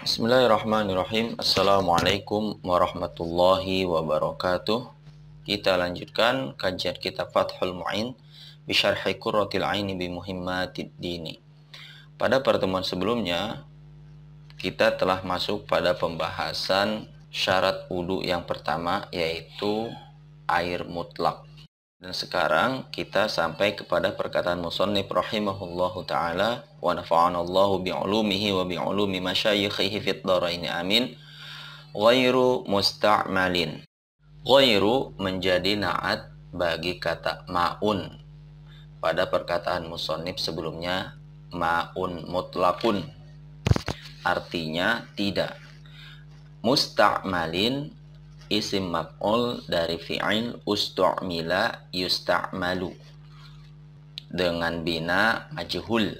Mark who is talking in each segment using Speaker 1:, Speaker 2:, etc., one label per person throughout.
Speaker 1: Bismillahirrahmanirrahim. Assalamualaikum warahmatullahi wabarakatuh. Kita lanjutkan kajian kitab Fathul Mu'in Bisyarhi Qurratil Aini Bimuhimmatid Dini. Pada pertemuan sebelumnya kita telah masuk pada pembahasan syarat wudu yang pertama, yaitu air mutlak. Dan sekarang kita sampai kepada perkataan musannif rahimahullahu ta'ala, wa nafa'anallahu bi'ulumihi wa bi'ulumi masyayikhihi fid dharaini amin. Ghairu musta'malin. Ghairu menjadi na'at bagi kata ma'un. Pada perkataan musannif sebelumnya, ma'un mutlakun, artinya tidak. Musta'malin isim maf'ul dari fi'il ustu'mila yusta'malu dengan bina majhul.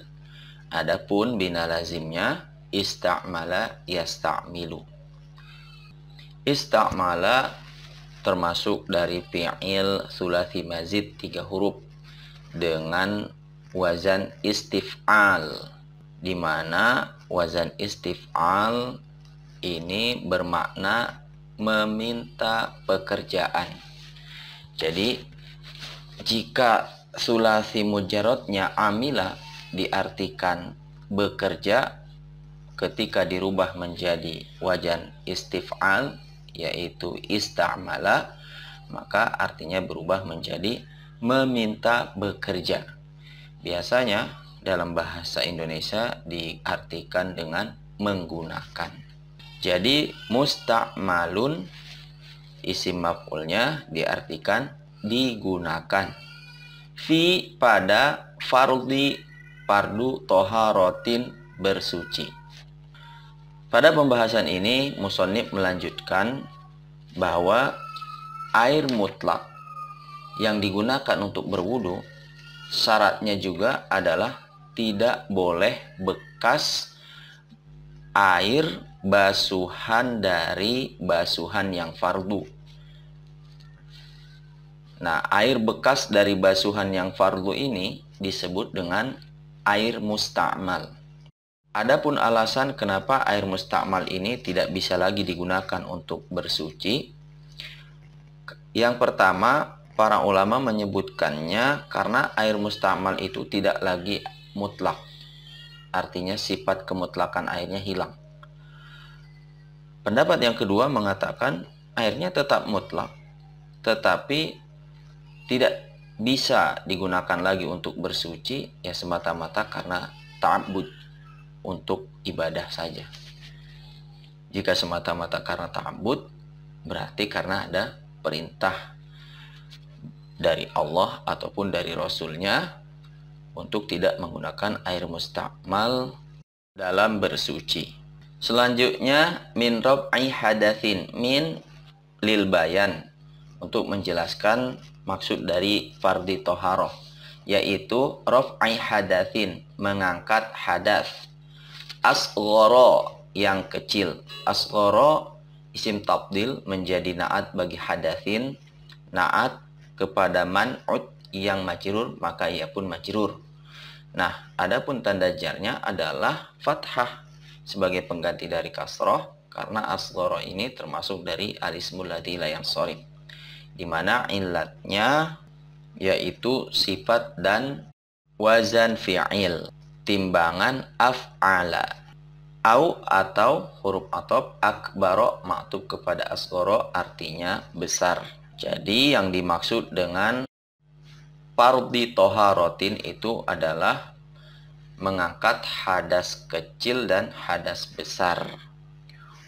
Speaker 1: Adapun bina lazimnya ista'mala yasta'milu. Ista'mala termasuk dari fi'il sulasi mazid 3 huruf dengan wazan istif'al, di mana wazan istif'al ini bermakna meminta pekerjaan. Jadi jika sulasi mujarrodnya amila diartikan bekerja, ketika dirubah menjadi wazan istif'al yaitu ista'mala, maka artinya berubah menjadi meminta bekerja. Biasanya dalam bahasa Indonesia diartikan dengan menggunakan. Jadi musta'malun isim maf'ulnya diartikan digunakan. Fi pada fardu toharotin bersuci. Pada pembahasan ini musannif melanjutkan bahwa air mutlak yang digunakan untuk berwudu syaratnya juga adalah tidak boleh bekas air basuhan dari basuhan yang fardu. Nah, air bekas dari basuhan yang fardu ini disebut dengan air musta'mal. Adapun alasan kenapa air musta'mal ini tidak bisa lagi digunakan untuk bersuci, yang pertama, para ulama menyebutkannya karena air musta'mal itu tidak lagi mutlak. Artinya sifat kemutlakan airnya hilang. Pendapat yang kedua mengatakan airnya tetap mutlak, tetapi tidak bisa digunakan lagi untuk bersuci, ya semata-mata karena ta'abbud, untuk ibadah saja. Jika semata-mata karena ta'abbud, berarti karena ada perintah dari Allah ataupun dari Rasulnya untuk tidak menggunakan air musta'mal dalam bersuci. Selanjutnya min raf'i hadatsin, min lil bayan, untuk menjelaskan maksud dari fardhi toharoh, yaitu raf'i hadatsin, mengangkat hadas. Asghara, yang kecil. Asghara isim tabdil menjadi na'at bagi hadatsin, na'at kepada man'ut yang majrur, maka ia pun majrur. Nah, adapun tanda jarnya adalah fathah sebagai pengganti dari kasroh, karena asghara ini termasuk dari alismul ladzi la yansharif, di mana illatnya yaitu sifat dan wazan fi'il, timbangan af'ala. Au atau huruf atop akbaro maktub kepada asghara, artinya besar. Jadi yang dimaksud dengan fardhi toharotin itu adalah mengangkat hadas kecil dan hadas besar.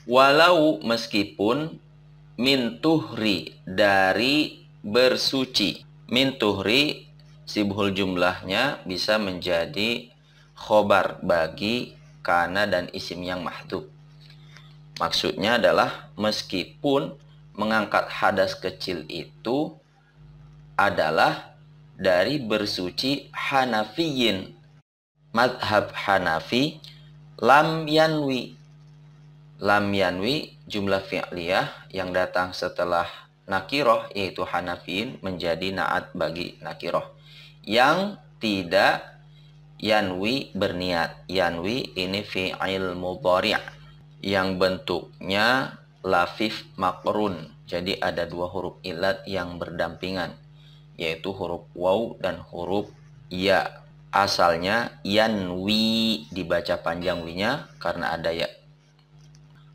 Speaker 1: Walau meskipun min tuhri, dari bersuci. Min tuhri sibhul jumlahnya bisa menjadi khobar bagi kana dan isim yang mahdhuf. Maksudnya adalah meskipun mengangkat hadas kecil itu adalah dari bersuci Hanafiyin, madhab Hanafi, lam yanwi. Lam yanwi jumlah fi'liyah yang datang setelah nakiroh, yaitu Hanafiyin, menjadi na'at bagi nakiroh yang tidak yanwi berniat. Yanwi ini fi'il mudhari'. yang bentuknya lafif makrun. Jadi ada dua huruf ilat yang berdampingan, yaitu huruf waw dan huruf ya. Asalnya yanwi, dibaca panjang winya karena ada ya.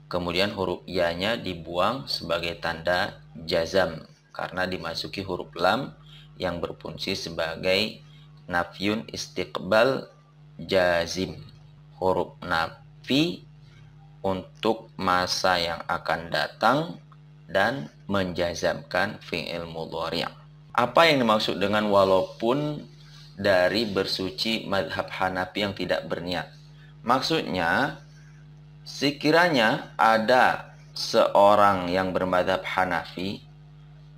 Speaker 1: Kemudian huruf ya-nya dibuang sebagai tanda jazam karena dimasuki huruf lam yang berfungsi sebagai nafyun istiqbal jazim. Huruf nafi untuk masa yang akan datang dan menjazamkan fi'il mudhari'. Apa yang dimaksud dengan walaupun dari bersuci madhab Hanafi yang tidak berniat? Maksudnya, sekiranya ada seorang yang bermadhab Hanafi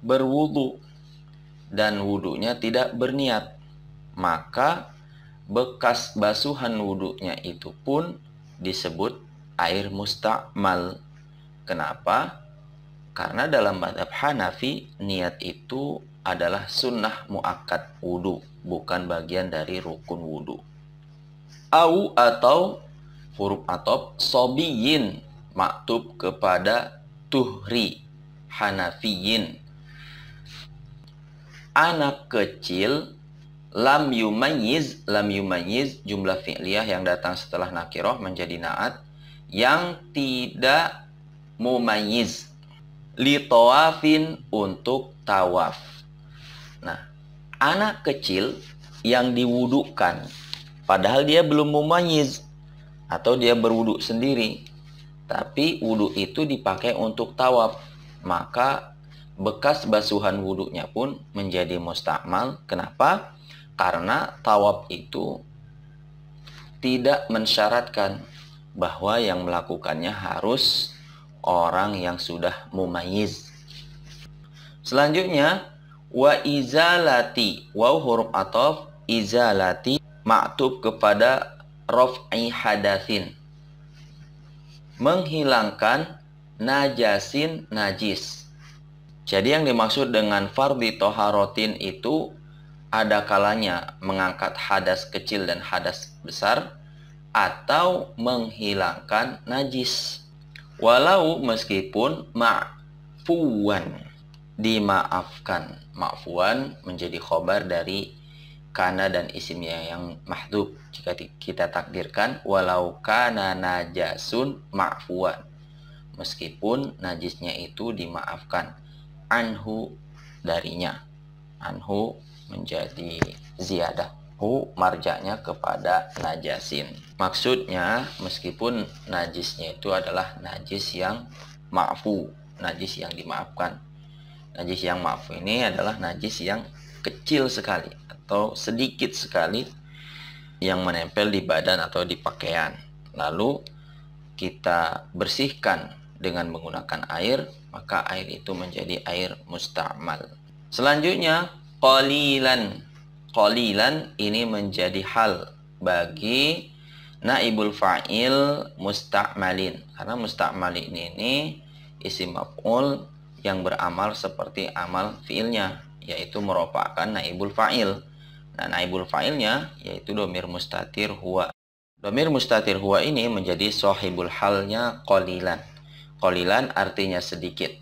Speaker 1: berwudu dan wudunya tidak berniat, maka bekas basuhan wudunya itu pun disebut air musta'mal. Kenapa? Karena dalam madhab Hanafi niat itu adalah sunnah muakkad wudu, bukan bagian dari rukun wudu. Au atau huruf atop sobiyin maktub kepada tuhri Hanafiyin. Anak kecil lam yumayyiz jumlah fi'liyah yang datang setelah nakiroh menjadi naat yang tidak mumayyiz li tawafin untuk tawaf. Nah, anak kecil yang diwudukan padahal dia belum mumayyiz atau dia berwudu sendiri, tapi wudu itu dipakai untuk tawaf, maka bekas basuhan wudunya pun menjadi musta'mal. Kenapa? Karena tawaf itu tidak mensyaratkan bahwa yang melakukannya harus orang yang sudah mumayyiz. Selanjutnya, wa izalati, waw huruf ataf, izalati maktub kepada raf'i hadatsin, menghilangkan najasin najis. Jadi yang dimaksud dengan fardhi toharotin itu ada kalanya mengangkat hadas kecil dan hadas besar atau menghilangkan najis. Walau meskipun ma'fuwan, dimaafkan. Ma'fuwan menjadi khobar dari kana dan isimnya yang mahdhuf. Jika kita takdirkan walau kana najasun ma'fuwan, meskipun najisnya itu dimaafkan. Anhu darinya. Anhu menjadi ziyadah. Hu marjanya kepada najasin. Maksudnya meskipun najisnya itu adalah najis yang ma'fu, najis yang dimaafkan. Najis yang ma'fu ini adalah najis yang kecil sekali atau sedikit sekali yang menempel di badan atau di pakaian. Lalu kita bersihkan dengan menggunakan air, maka air itu menjadi air musta'mal. Selanjutnya qalilan. Qalilan ini menjadi hal bagi naibul fa'il musta'malin. Karena musta'malin ini isim maf'ul yang beramal seperti amal fi'ilnya, yaitu merupakan naibul fa'il. Nah, naibul fa'ilnya yaitu domir mustatir huwa. Domir mustatir huwa ini menjadi sahibul halnya qalilan. Qalilan artinya sedikit.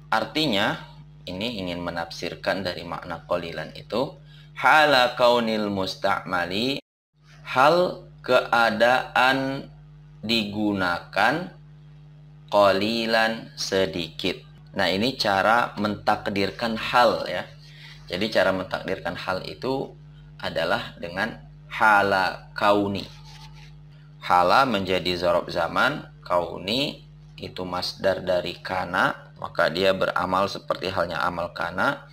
Speaker 1: Artinya ini ingin menafsirkan dari makna qalilan itu hala kaunil musta'mali, hal keadaan digunakan qalilan sedikit. Nah, ini cara mentakdirkan hal ya. Jadi cara mentakdirkan hal itu adalah dengan hala kauni. Hala menjadi dzaraf zaman, kauni itu masdar dari kana, maka dia beramal seperti halnya amal kana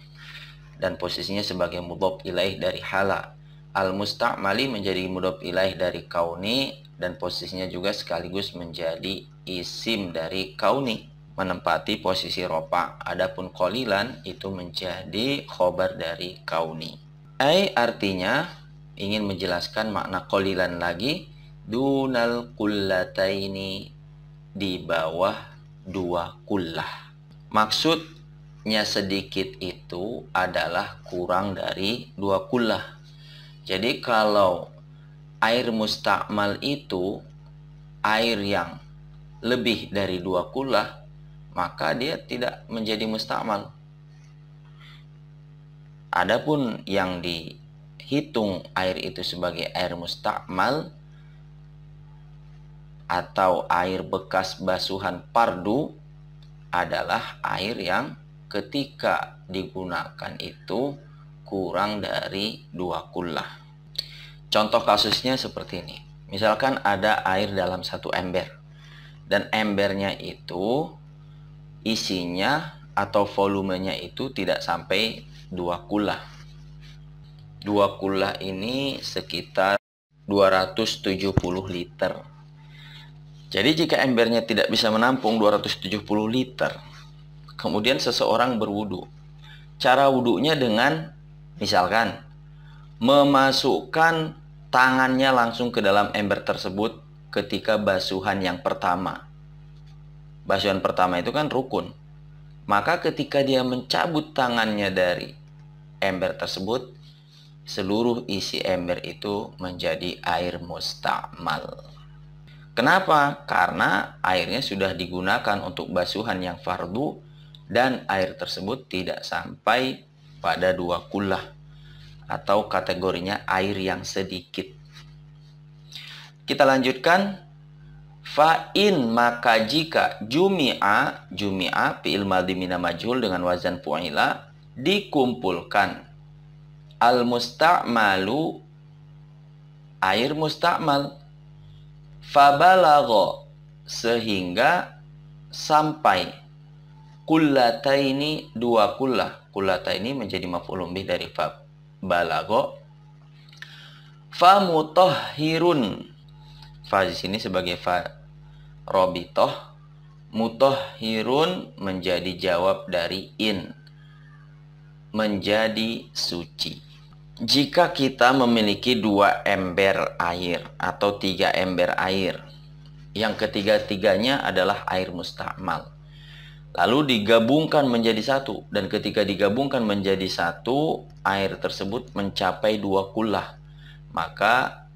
Speaker 1: dan posisinya sebagai mudhof ilaih dari hala. Al-musta'mali menjadi mudhof ilaih dari kauni dan posisinya juga sekaligus menjadi isim dari kauni, menempati posisi ropa. Adapun qalilan itu menjadi khobar dari kauni. Artinya ingin menjelaskan makna qalilan lagi, dunal kullataini, di bawah dua kullah. Maksudnya sedikit itu adalah kurang dari dua kullah. Jadi kalau air musta'mal itu air yang lebih dari 2 kullah, maka dia tidak menjadi musta'mal. Adapun yang dihitung air itu sebagai air musta'mal atau air bekas basuhan fardu adalah air yang ketika digunakan itu kurang dari 2 kullah. Contoh kasusnya seperti ini. Misalkan ada air dalam satu ember, dan embernya itu isinya atau volumenya itu tidak sampai 2 kullah. 2 kullah ini sekitar 270 liter. Jadi jika embernya tidak bisa menampung 270 liter, kemudian seseorang berwudu. Cara wudunya dengan misalkan memasukkan tangannya langsung ke dalam ember tersebut ketika basuhan yang pertama. Basuhan pertama itu kan rukun. Maka ketika dia mencabut tangannya dari ember tersebut, seluruh isi ember itu menjadi air musta'mal. Kenapa? Karena airnya sudah digunakan untuk basuhan yang fardu dan air tersebut tidak sampai pada 2 kullah atau kategorinya air yang sedikit. Kita lanjutkan. Fa'in, maka jika jumi'a fi'il madhi mina majhul dengan wazan fu'ila dikumpulkan al musta'malu air musta'mal fabalagho sehingga sampai kullataini 2 kullah. Kullataini menjadi maf'ulun bih dari balagho. Fa mutahhirun, fa di sini sebagai fa robitoh, mutahhirun menjadi jawab dari in, menjadi suci. Jika kita memiliki 2 ember air atau 3 ember air, yang ketiga-tiganya adalah air musta'mal, lalu digabungkan menjadi satu, dan ketika digabungkan menjadi satu, air tersebut mencapai 2 kullah, maka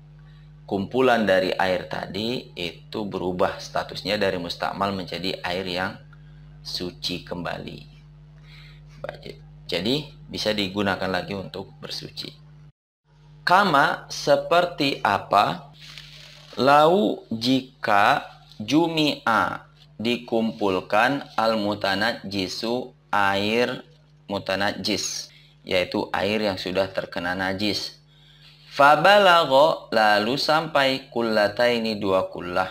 Speaker 1: kumpulan dari air tadi itu berubah statusnya dari musta'mal menjadi air yang suci kembali. Jadi bisa digunakan lagi untuk bersuci. Kama seperti apa? Lau jika jumi'a dikumpulkan al-mutanajjisu air mutanajjis, yaitu air yang sudah terkena najis. Fabalagho lalu sampai kullataini 2 kullah.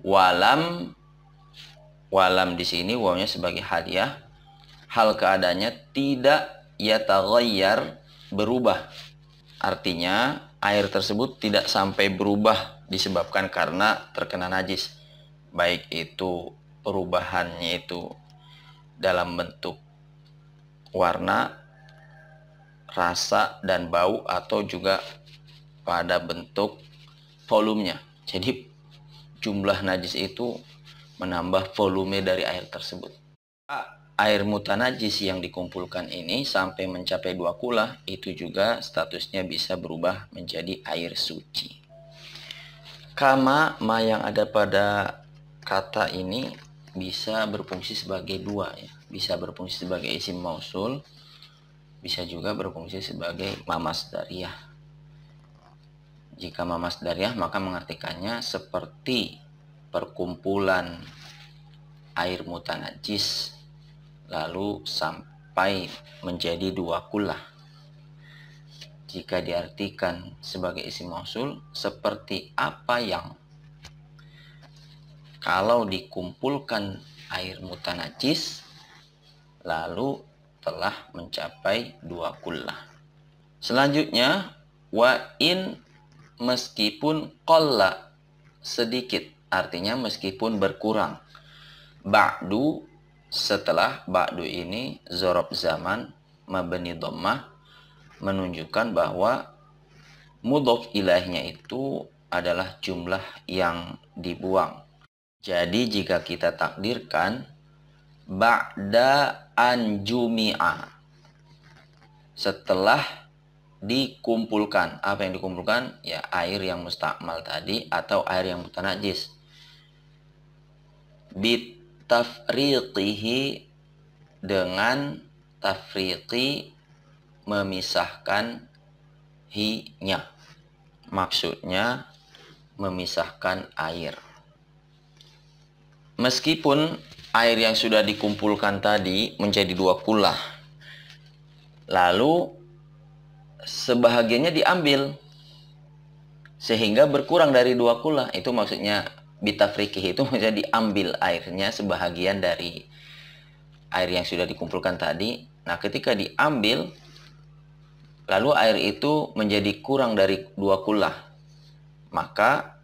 Speaker 1: Walam di sini wawnya sebagai hadiah. Hal keadaannya tidak yataghayyar berubah. Artinya air tersebut tidak sampai berubah disebabkan karena terkena najis. Baik itu perubahannya itu dalam bentuk warna, rasa, dan bau, atau juga pada bentuk volumenya. Jadi jumlah najis itu menambah volume dari air tersebut. Air mutanajis yang dikumpulkan ini sampai mencapai 2 kullah, itu juga statusnya bisa berubah menjadi air suci. Kama, ma yang ada pada kata ini bisa berfungsi sebagai 2 ya. Bisa berfungsi sebagai isim mausul, bisa juga berfungsi sebagai ma masdariyah. Jika ma masdariyah maka mengartikannya seperti perkumpulan air mutanajis lalu sampai menjadi 2 kullah. Jika diartikan sebagai isim mausul, seperti apa yang kalau dikumpulkan air mutanajis lalu telah mencapai 2 kullah. Selanjutnya, wa in meskipun qalla sedikit, artinya meskipun berkurang. Ba'du setelah ba'du ini zorob zaman mabni dhammah menunjukkan bahwa mudhof ilaihnya itu adalah jumlah yang dibuang. Jadi jika kita takdirkan ba'da an jumi'a, setelah dikumpulkan. Apa yang dikumpulkan? Ya, air yang mustakmal tadi atau air yang mutanajis. Bitafriqihi, dengan tafriqi, memisahkan hinya. Maksudnya memisahkan air. Meskipun air yang sudah dikumpulkan tadi menjadi 2 kulah, lalu sebahagiannya diambil sehingga berkurang dari 2 kulah. Itu maksudnya bitafriqih, itu maksudnya diambil airnya sebahagian dari air yang sudah dikumpulkan tadi. Nah, ketika diambil lalu air itu menjadi kurang dari 2 kulah, maka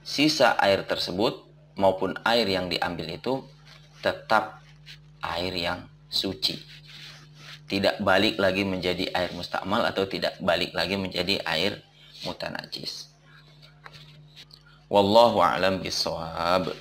Speaker 1: sisa air tersebut maupun air yang diambil itu tetap air yang suci. Tidak balik lagi menjadi air mustakmal atau tidak balik lagi menjadi air mutanajis. Wallahu a'lam bishawab.